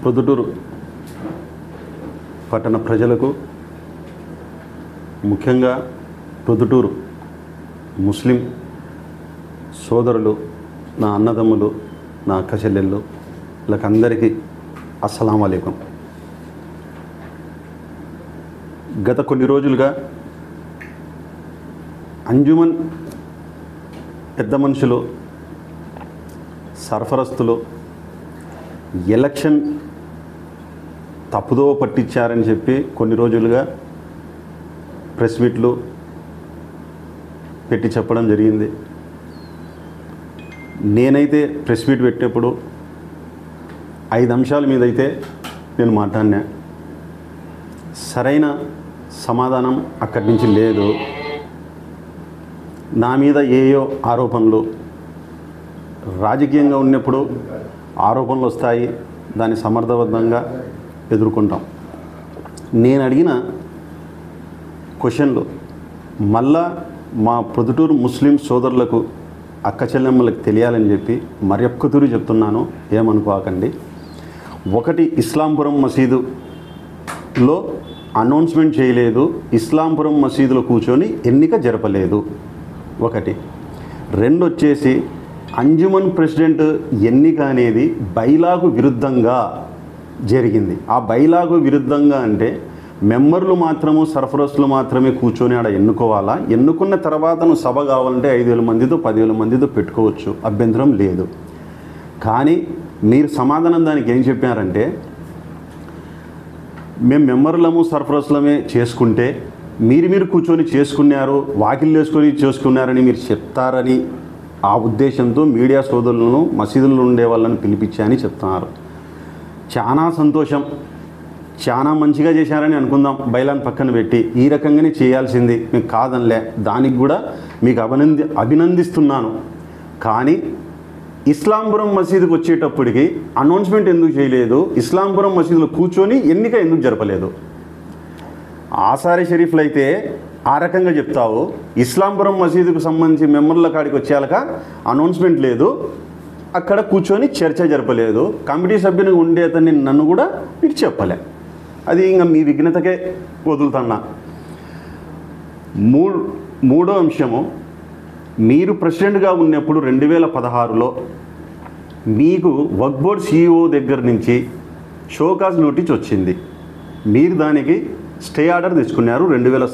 ప్రొద్దుటూరు పట్టణ ప్రజలకు, ముఖ్యంగా ప్రొద్దుటూరు ముస్లిం సోదరులు, నా అన్నదమ్ములు, నా అక్క చెల్లెళ్ళు, వీళ్ళకందరికీ అస్సలాము అలైకుం. గత కొన్ని రోజులుగా అంజుమన్ పెద్ద మనుషులు, సర్ఫరస్తులు ఎలక్షన్ తప్పుదో పట్టించారని చెప్పి కొన్ని రోజులుగా ప్రెస్ మీట్లు పెట్టి చెప్పడం జరిగింది. నేనైతే ప్రెస్ మీట్ పెట్టేప్పుడు 5 అంశాల మీద అయితే నేను మాట్లాడినా. సరైన సమాధానం అక్కడి నుంచి లేదు. నా మీద ఏయో ఆరోపణలు, రాజకీయంగా ఉన్నప్పుడు ఆరోపణలు వస్తాయి, దాన్ని సమర్థవంతంగా ఎదుర్కొంటాం. నేను అడిగిన క్వశ్చన్లు మళ్ళా మా ప్రొద్దుటూరు ముస్లిం సోదరులకు, అక్క చెల్లెమ్మలకు తెలియాలని చెప్పి మరొక్కతూరి చెప్తున్నాను, ఏమనుకోకండి. ఒకటి, ఇస్లాంపురం మసీదులో అనౌన్స్మెంట్ చేయలేదు, ఇస్లాంపురం మసీదులో కూర్చొని ఎన్నిక జరపలేదు. ఒకటి. 2 వచ్చేసి అంజుమన్ ప్రెసిడెంట్ ఎన్నిక అనేది బైలాకు విరుద్ధంగా జరిగింది. ఆ బైలాకు విరుద్ధంగా అంటే మెంబర్లు మాత్రము, సర్ఫరస్లు మాత్రమే కూర్చొని ఆడ ఎన్నుకోవాలా, ఎన్నుకున్న తర్వాత నువ్వు సభ కావాలంటే 5,000 మందితో 10,000 మందితో పెట్టుకోవచ్చు, అభ్యంతరం లేదు. కానీ మీరు సమాధానం దానికి ఏం చెప్పారంటే, మేము మెంబర్లము సర్ఫరస్లమే చేసుకుంటే మీరు కూర్చొని చేసుకున్నారు, వాకిళ్ళు వేసుకొని చేసుకున్నారని మీరు చెప్తారని ఆ ఉద్దేశంతో మీడియా సోదరులను, మసీదుల్లో ఉండే వాళ్ళని పిలిపించా అని చెప్తున్నారు. చాలా సంతోషం, చాలా మంచిగా చేశారని అనుకుందాం. బైలాన్ పక్కన పెట్టి ఈ రకంగానే చేయాల్సింది, మీకు కాదనిలే, దానికి కూడా మీకు అభినందిస్తున్నాను. కానీ ఇస్లాంపురం మసీదుకి వచ్చేటప్పటికి అనౌన్స్మెంట్ ఎందుకు చేయలేదు, ఇస్లాంపురం మసీదులో కూర్చొని ఎన్నిక ఎందుకు జరపలేదు? ఆసారి షరీఫ్లు అయితే ఆ రకంగా చెప్తావు, ఇస్లాంపురం మసీదుకు సంబంధించి మెంబర్ల కాడికి వచ్చేయాక అనౌన్స్మెంట్ లేదు, అక్కడ కూర్చొని చర్చ జరపలేదు, కమిటీ సభ్యునిగా ఉండేతని నన్ను కూడా మీరు చెప్పలే. అది ఇంకా మీ విఘ్నతకే వదులుతున్నా. మూడో అంశము, మీరు ప్రెసిడెంట్గా ఉన్నప్పుడు 2016లో మీకు వక్ఫ్ బోర్డ్ CEO దగ్గర నుంచి షోకాజ్ నోటీస్ వచ్చింది. మీరు దానికి స్టే ఆర్డర్ తెచ్చుకున్నారు 2016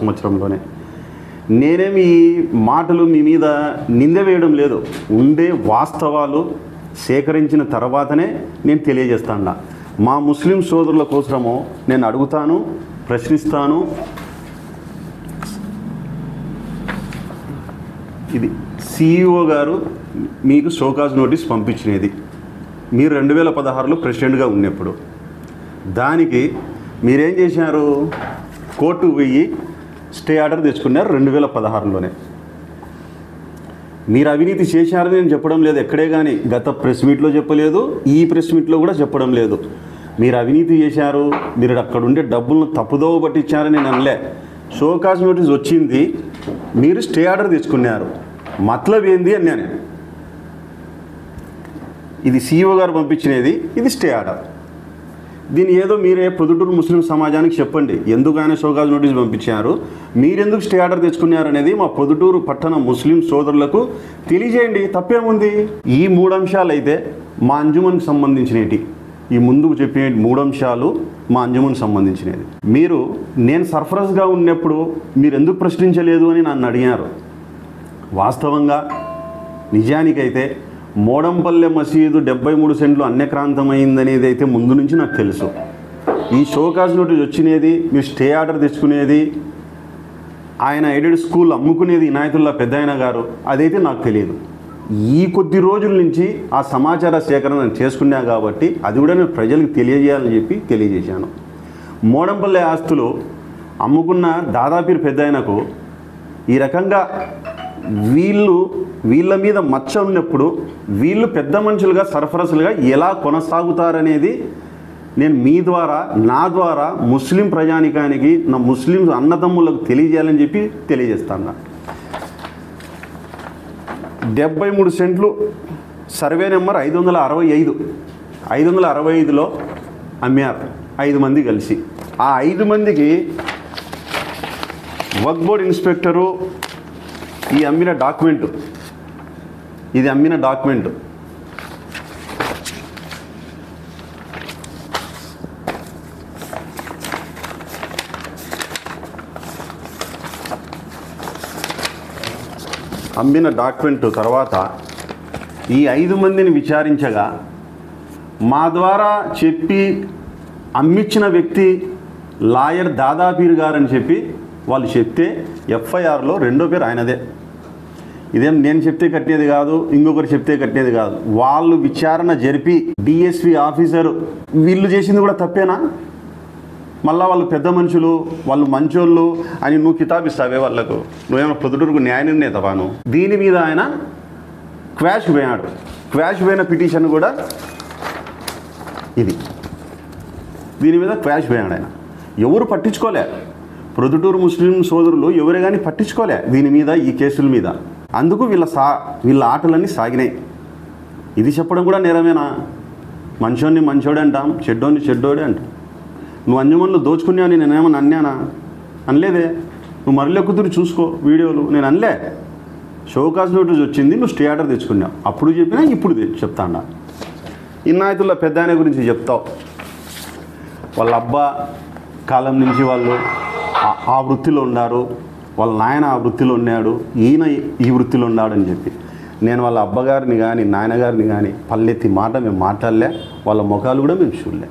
సంవత్సరంలోనే. నేనేమి ఈ మాటలు మీ మీద నింద వేయడం లేదు, ఉండే వాస్తవాలు సేకరించిన తర్వాతనే నేను తెలియజేస్తాను. మా ముస్లిం సోదరుల కోసము నేను అడుగుతాను, ప్రశ్నిస్తాను. ఇది CEO గారు మీకు షోకాజ్ నోటీస్ పంపించినది మీరు 2016లో ప్రెసిడెంట్గా ఉన్నప్పుడు. దానికి మీరేం చేశారు, కోర్టుకు పోయి స్టే ఆర్డర్ తెచ్చుకున్నారు 2016లోనే. మీరు అవినీతి చేశారని నేను చెప్పడం లేదు ఎక్కడే, కానీ గత ప్రెస్ మీట్లో చెప్పలేదు, ఈ ప్రెస్ మీట్లో కూడా చెప్పడం లేదు. మీరు అవినీతి చేశారు, మీరు అక్కడ ఉండే డబ్బులను తప్పుదోవ పట్టించారని నేను అనలే. షోకాజ్ నోటీస్ వచ్చింది, మీరు స్టే ఆర్డర్ తెచ్చుకున్నారు, మతలబ్ ఏంది అని నేను. ఇది CEO గారు పంపించినది, ఇది స్టే ఆర్డర్. దీని ఏదో మీరే ప్రొద్దుటూరు ముస్లిం సమాజానికి చెప్పండి, ఎందుకు ఆయన షోకాజ్ నోటీస్ పంపించారు, మీరెందుకు స్టే ఆర్డర్ తెచ్చుకున్నారు అనేది మా ప్రొద్దుటూరు పట్టణ ముస్లిం సోదరులకు తెలియజేయండి, తప్పేముంది. ఈ 3 అంశాలు అయితే మా అంజుమన్కి సంబంధించినవి. ఈ ముందుకు చెప్పిన 3 అంశాలు మా అంజుమన్కి సంబంధించినవి. మీరు నేను సర్ఫరస్గా ఉన్నప్పుడు మీరు ఎందుకు ప్రశ్నించలేదు అని నన్ను అడిగారు. వాస్తవంగా నిజానికైతే మోడంపల్లె మసీదు 73 సెంట్లు అన్యక్రాంతమైందనేది అయితే ముందు నుంచి నాకు తెలుసు. ఈ షోకాజ్ నోటీస్ వచ్చినది, మీరు స్టే ఆర్డర్ తెచ్చుకునేది, ఆయన ఎయిడెడ్ స్కూల్ అమ్ముకునేది ఇనాయతుల్లా పెద్దాయన గారు, అదైతే నాకు తెలియదు. ఈ కొద్ది రోజుల నుంచి ఆ సమాచార సేకరణ చేసుకున్నా కాబట్టి అది కూడా నేను ప్రజలకు తెలియజేయాలని చెప్పి తెలియజేశాను. మోడంపల్లె ఆస్తులు అమ్ముకున్న దాదాపీర్ పెద్దాయనకు ఈ రకంగా వీళ్ళ మీద మచ్చ ఉన్నప్పుడు వీళ్ళు పెద్ద మనుషులుగా, సరఫరసులుగా ఎలా కొనసాగుతారనేది నేను మీ ద్వారా, నా ద్వారా ముస్లిం ప్రజానికానికి, నా ముస్లిం అన్నదమ్ములకు తెలియజేయాలని చెప్పి తెలియజేస్తాను. 73 సెంట్లు సర్వే నెంబర్ 565 565లో అమ్మారు 5 మంది కలిసి. ఆ 5 మందికి వక్ఫ్ బోర్డ్ ఇన్స్పెక్టరు ఈ అమ్మిన డాక్యుమెంటు, ఇది అమ్మిన డాక్యుమెంటు. అమ్మిన డాక్యుమెంట్ తర్వాత ఈ 5 మందిని విచారించగా మా ద్వారా చెప్పి అమ్మించిన వ్యక్తి లాయర్ దాదాపీర్ గారని చెప్పి వాళ్ళు చెప్తే ఎఫ్ఐఆర్లో రెండో పేరు ఆయనదే. ఇదేం నేను చెప్తే కట్టేది కాదు, ఇంకొకరు చెప్తే కట్టేది కాదు. వాళ్ళు విచారణ జరిపి డిఎస్పి ఆఫీసరు వీళ్ళు చేసింది కూడా తప్పేనా? మళ్ళీ వాళ్ళు పెద్ద మనుషులు, వాళ్ళు మంచోళ్ళు అని నువ్వు కితాబిస్తావే వాళ్ళకు? నువ్వేమో పొద్దుటూరుకు న్యాయ నిర్ణేతవాను? దీని మీద ఆయన క్వాష్ పోయాడు. క్వాష్ పోయిన పిటిషన్ కూడా ఇది. దీని మీద క్వాష్ పోయాడు ఆయన. ఎవరు పట్టించుకోలే, ప్రొద్దుటూరు ముస్లిం సోదరులు ఎవరే కానీ పట్టించుకోలే దీని మీద, ఈ కేసుల మీద. అందుకు వీళ్ళ ఆటలన్నీ సాగినాయి. ఇది చెప్పడం కూడా నేరమేనా? మంచోడిని మంచోడే అంటాం, చెడ్డోడిని చెడ్డోడే అంటాం. నువ్వు అంజుమన్లు దోచుకున్నావు, నేనేమన్నా అన్నానా? అనలేదే. నువ్వు మరలే కుదురు చూసుకో వీడియోలు, నేను అనలే. షోకాజ్ నోటీస్ వచ్చింది, నువ్వు స్టే ఆర్డర్ తెచ్చుకున్నావు. అప్పుడు చెప్పినా ఇప్పుడు చెప్తాడా? ఇన్నాయతుల్లా పెద్ద ఆయన గురించి చెప్తావు. వాళ్ళ అబ్బా కాలం నుంచి వాళ్ళు ఆ వృత్తిలో ఉన్నారు, వాళ్ళ నాయన ఆ వృత్తిలో ఉన్నాడు, ఈయన ఈ వృత్తిలో ఉన్నాడని చెప్పి. నేను వాళ్ళ అబ్బగారిని కానీ నాయనగారిని కానీ పల్లెత్తి మాట మేము మాట్లాడలే, వాళ్ళ ముఖాలు కూడా మేము చూడలే.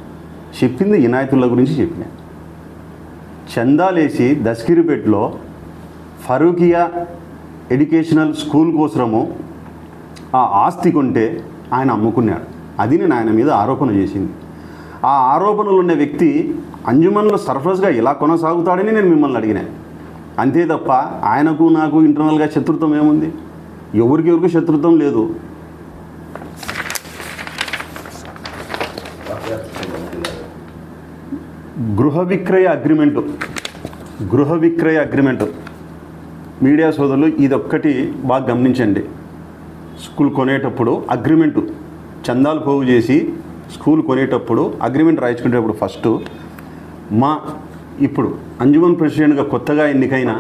చెప్పింది ఇనాయతుల్లా గురించి చెప్పిన. చందాలేసి దస్కిరిపేటలో ఫరూకియా ఎడ్యుకేషనల్ స్కూల్ కోసము ఆ ఆస్తి కొంటే ఆయన అమ్ముకున్నాడు. అది నేను ఆయన మీద ఆరోపణ చేసింది. ఆ ఆరోపణలు ఉన్న వ్యక్తి అంజుమన్లో సర్ఫరస్గా ఇలా కొనసాగుతాడని నేను మిమ్మల్ని అడిగినా. అంతే తప్ప ఆయనకు నాకు ఇంటర్నల్గా శత్రుత్వం ఏముంది? ఎవరికి శత్రుత్వం లేదు. గృహ విక్రయ అగ్రిమెంటు మీడియా సోదరులు ఇదొక్కటి బాగా గమనించండి. స్కూల్ కొనేటప్పుడు అగ్రిమెంటు, చందాలు పోగు చేసి స్కూల్ కొనేటప్పుడు అగ్రిమెంట్ రాయించుకునేటప్పుడు ఫస్ట్ ఇప్పుడు అంజుమన్ ప్రెసిడెంట్గా కొత్తగా ఎన్నికైన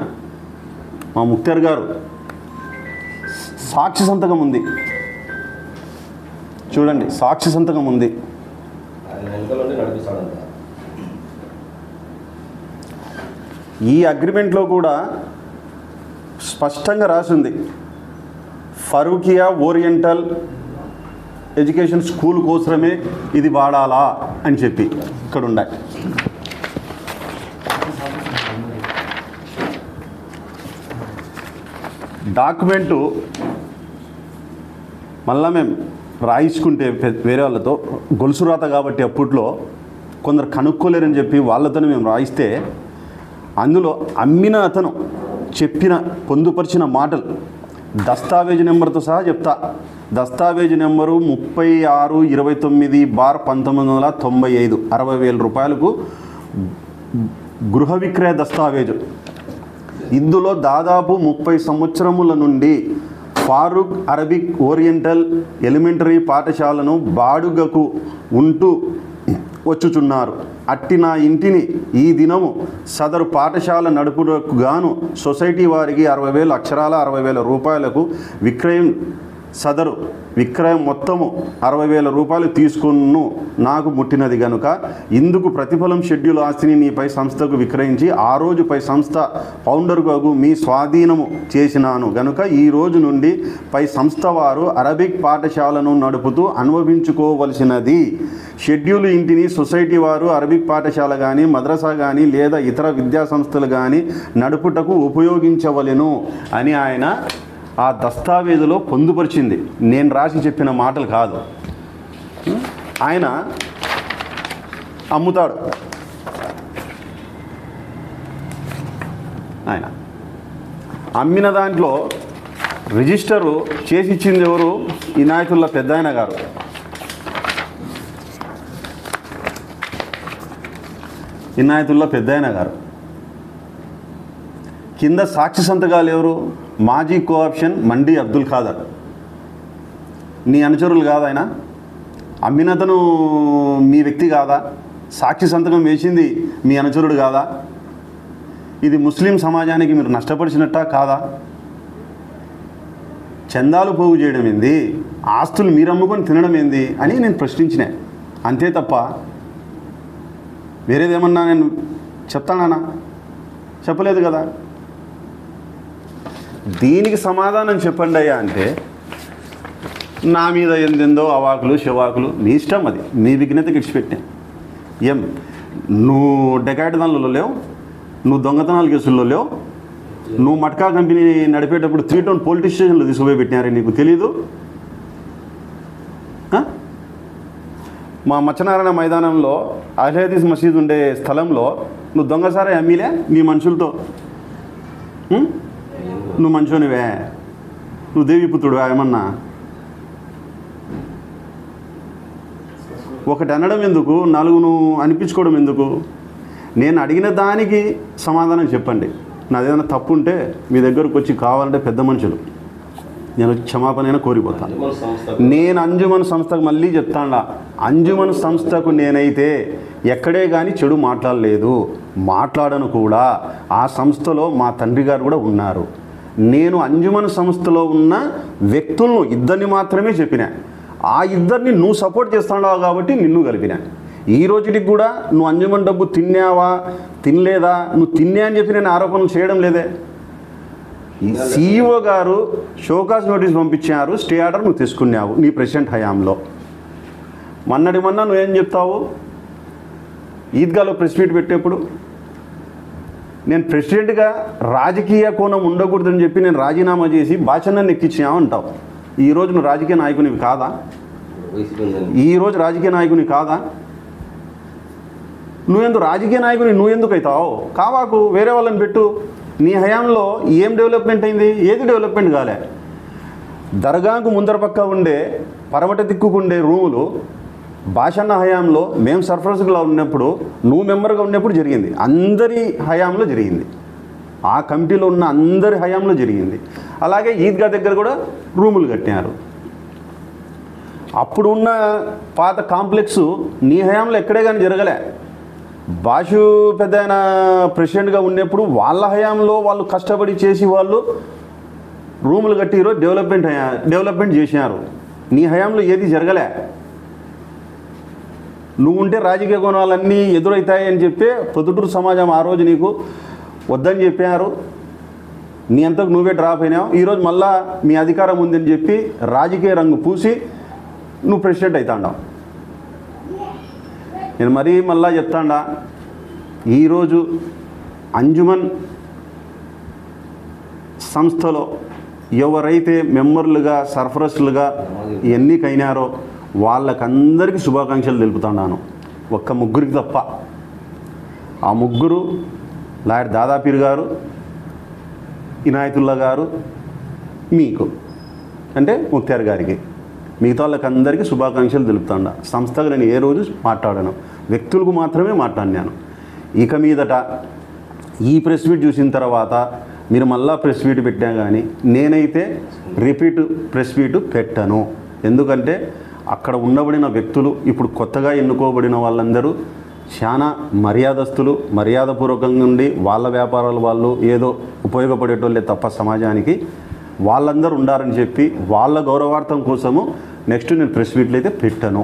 మా ముక్తార్ గారు సాక్షి సంతకం ఉంది. చూడండి, సాక్షి సంతకం ఉంది. ఈ అగ్రిమెంట్లో కూడా స్పష్టంగా రాసింది ఫరూకియా ఓరియంటల్ ఎడ్యుకేషన్ స్కూల్ కోసమే ఇది వాడాలా అని చెప్పి ఇక్కడ ఉన్నాయి. డాక్యుమెంటు మళ్ళా మేము రాయించుకుంటే వేరే వాళ్ళతో గొలుసు రాత కాబట్టి అప్పట్లో కొందరు కనుక్కోలేరని చెప్పి వాళ్ళతోనే మేము రాయిస్తే అందులో అమ్మిన అతను చెప్పిన పొందుపరిచిన మాటలు దస్తావేజ్ నెంబర్తో సహా చెప్తా. దస్తావేజ్ నెంబరు 3629/1995 60,000 రూపాయలకు గృహ విక్రయ దస్తావేజు. ఇందులో దాదాపు 30 సంవత్సరముల నుండి ఫారూక్ అరబిక్ ఓరియంటల్ ఎలిమెంటరీ పాఠశాలను బాడుగకు ఉంటూ వచ్చుచున్నారు. అట్టి నా ఇంటిని ఈ దినము సదరు పాఠశాల నడుపుటకు గాను సొసైటీ వారికి 60,000 అక్షరాల 60,000 రూపాయలకు సదరు విక్రయం మొత్తము 60,000 రూపాయలు తీసుకును నాకు ముట్టినది గనుక ఇందుకు ప్రతిఫలం షెడ్యూల్ ఆస్తిని నీ పై సంస్థకు విక్రయించి ఆ రోజు పై సంస్థ ఫౌండర్కు మీ స్వాధీనము చేసినాను గనుక ఈ రోజు నుండి పై సంస్థ వారు అరబిక్ పాఠశాలను నడుపుతూ అనుభవించుకోవలసినది. షెడ్యూల్ ఇంటిని సొసైటీ వారు అరబిక్ పాఠశాల కానీ మద్రసా కానీ లేదా ఇతర విద్యా సంస్థలు కానీ నడుపుటకు ఉపయోగించవలెను అని ఆయన ఆ దస్తావేజులో పొందుపరిచింది. నేను రాసి చెప్పిన మాటలు కాదు. ఆయన అమ్ముతాడు. ఆయన అమ్మిన దాంట్లో రిజిస్టరు చేసి ఇచ్చింది ఎవరు? ఇనాయతుల్లా పెద్ద ఆయన గారు. ఇనాయతుల్లా పెద్ద ఆయన గారు కింద సాక్షి సంతకాలు ఎవరు? మాజీ కోఆప్షన్ మండి అబ్దుల్ ఖాదర్. నీ అనుచరులు కాదు ఆయన. అమ్మినతను మీ వ్యక్తి కాదా? సాక్షి సంతకం వేసింది మీ అనుచరుడు కాదా? ఇది ముస్లిం సమాజానికి మీరు నష్టపరిచినట్టా కాదా? చందాలు పోగు చేయడం ఏంది, ఆస్తులు మీరు అమ్ముకొని తినడం ఏంది అని నేను ప్రశ్నించిన, అంతే తప్ప వేరేదేమన్నా నేను చెప్తానా? చెప్పలేదు కదా. దీనికి సమాధానం చెప్పండి అయ్యా అంటే నా మీద ఎందెందో అవాకులు శవాకులు, మీ ఇష్టం, అది మీ విఘ్నతకి ఇడిచిపెట్టాను. ఏం నువ్వు డెకాయిదాన్లలో లేవు, నువ్వు దొంగతనాల కేసుల్లో లేవు, నువ్వు మట్కా కంపెనీ నడిపేటప్పుడు 3 టౌన్ పోలీస్ స్టేషన్లో తీసుకుపోయి పెట్టినారని నీకు తెలీదు? మా మచ్చనారాయణ మైదానంలో అహ్లదీస్ మసీద్ ఉండే స్థలంలో నువ్వు దొంగసారే అమ్మిలే నీ మనుషులతో? నువ్వు మంచోనివే? నువ్వు దేవిపుత్రుడు ఏమన్నా? ఒకటి అనడం ఎందుకు, 4 నువ్వు అనిపించుకోవడం ఎందుకు? నేను అడిగిన దానికి సమాధానం చెప్పండి. నాదేదైనా తప్పు ఉంటే మీ దగ్గరకు వచ్చి కావాలంటే పెద్ద మనుషులు నేను క్షమాపణ కోరిపోతాను. నేను అంజుమన్ సంస్థకు మళ్ళీ చెప్తాను, అంజుమన్ సంస్థకు నేనైతే ఎక్కడే కానీ చెడు మాట్లాడలేదు, మాట్లాడను కూడా. ఆ సంస్థలో మా తండ్రి గారు కూడా ఉన్నారు. నేను అంజుమన్ సంస్థలో ఉన్న వ్యక్తులను 2 మాత్రమే చెప్పిన. ఆ 2 నువ్వు సపోర్ట్ చేస్తున్నావు కాబట్టి నిన్ను కలిపిన. ఈ రోజుకి కూడా నువ్వు అంజుమన్ డబ్బు తిన్నావా తినలేదా, నువ్వు తిన్నా అని చెప్పి నేను ఆరోపణలు చేయడం లేదే. ఈ CEO గారు షోకాస్ నోటీస్ పంపించారు, స్టే ఆర్డర్ నువ్వు తీసుకున్నావు నీ ప్రెసిడెంట్ హయాంలో. మొన్న నువ్వేం చెప్తావు? ఈద్గాలో ప్రెస్ మీట్ పెట్టేప్పుడు నేను ప్రెసిడెంట్గా రాజకీయ కోణం ఉండకూడదని చెప్పి నేను రాజీనామా చేసి భాషణాన్ని ఎక్కించావు అంటావు. ఈరోజు నువ్వు రాజకీయ నాయకునివి కాదా? ఈరోజు రాజకీయ నాయకుని కాదా? నువ్వెందుకు రాజకీయ నాయకుని నువ్వెందుకు అవుతావు? కావాకు, వేరే వాళ్ళని పెట్టు. నీ హయాంలో ఏం డెవలప్మెంట్ అయింది? ఏది డెవలప్మెంట్ కాలే. దర్గాకు ముందర పక్క ఉండే పరమట దిక్కుకుండే రూములు భాషన్న హయాంలో మేము సర్ఫరస్గా ఉన్నప్పుడు, నువ్వు మెంబర్గా ఉన్నప్పుడు జరిగింది. అందరి హయాంలో జరిగింది, ఆ కమిటీలో ఉన్న అందరి హయాంలో జరిగింది. అలాగే ఈద్గా దగ్గర కూడా రూములు కట్టినారు. అప్పుడు ఉన్న పాత కాంప్లెక్స్ నీ హయాంలో ఎక్కడే కానీ జరగలే. బాషు పెద్ద ఆయన ప్రెసిడెంట్గా ఉన్నప్పుడు వాళ్ళ హయాంలో వాళ్ళు కష్టపడి చేసి వాళ్ళు రూములు కట్టిరో డెవలప్మెంట్ చేసినారు. నీ హయాంలో ఏది జరగలే. నువ్వు ఉంటే రాజకీయ కోణాలన్నీ ఎదురవుతాయని చెప్పి ప్రొద్దుటూరు సమాజం ఆ రోజు నీకు వద్దని చెప్పారు. నీ అంతకు నువ్వే డ్రాప్ అయినావు. ఈరోజు మళ్ళా మీ అధికారం ఉందని చెప్పి రాజకీయ రంగు పూసి నువ్వు ప్రెసిడెంట్ అవుతాండావు. నేను మరీ మళ్ళా చెప్తాండా, ఈరోజు అంజుమన్ సంస్థలో ఎవరైతే మెంబర్లుగా సర్ఫరస్లుగా ఎన్నికైనారో వాళ్ళకందరికీ శుభాకాంక్షలు తెలుపుతున్నాను. ఒక్క ముగ్గురికి తప్ప. ఆ ముగ్గురు లాయర్ దాదాపీర్ గారు, ఇనాయతుల్లా గారు, మీకు అంటే ముక్తార్ గారికి, మిగతా వాళ్ళకందరికీ శుభాకాంక్షలు తెలుపుతాను. సంస్థకు నేను ఏ రోజు మాట్లాడాను, వ్యక్తులకు మాత్రమే మాట్లాడినాను. ఇక మీదట ఈ ప్రెస్ మీట్ చూసిన తర్వాత మీరు మళ్ళా ప్రెస్ మీట్ పెట్టా కానీ నేనైతే రిపీట్ ప్రెస్ మీట్ పెట్టను. ఎందుకంటే అక్కడ ఉండబడిన వ్యక్తులు, ఇప్పుడు కొత్తగా ఎన్నుకోబడిన వాళ్ళందరూ చాలా మర్యాదస్తులు, మర్యాదపూర్వకంగా ఉండి వాళ్ళ వ్యాపారాలు వాళ్ళు ఏదో ఉపయోగపడేటోళ్ళే తప్ప సమాజానికి వాళ్ళందరూ ఉండారని చెప్పి వాళ్ళ గౌరవార్థం కోసము నెక్స్ట్ నేను ప్రెస్ మీట్లు అయితే పెట్టను.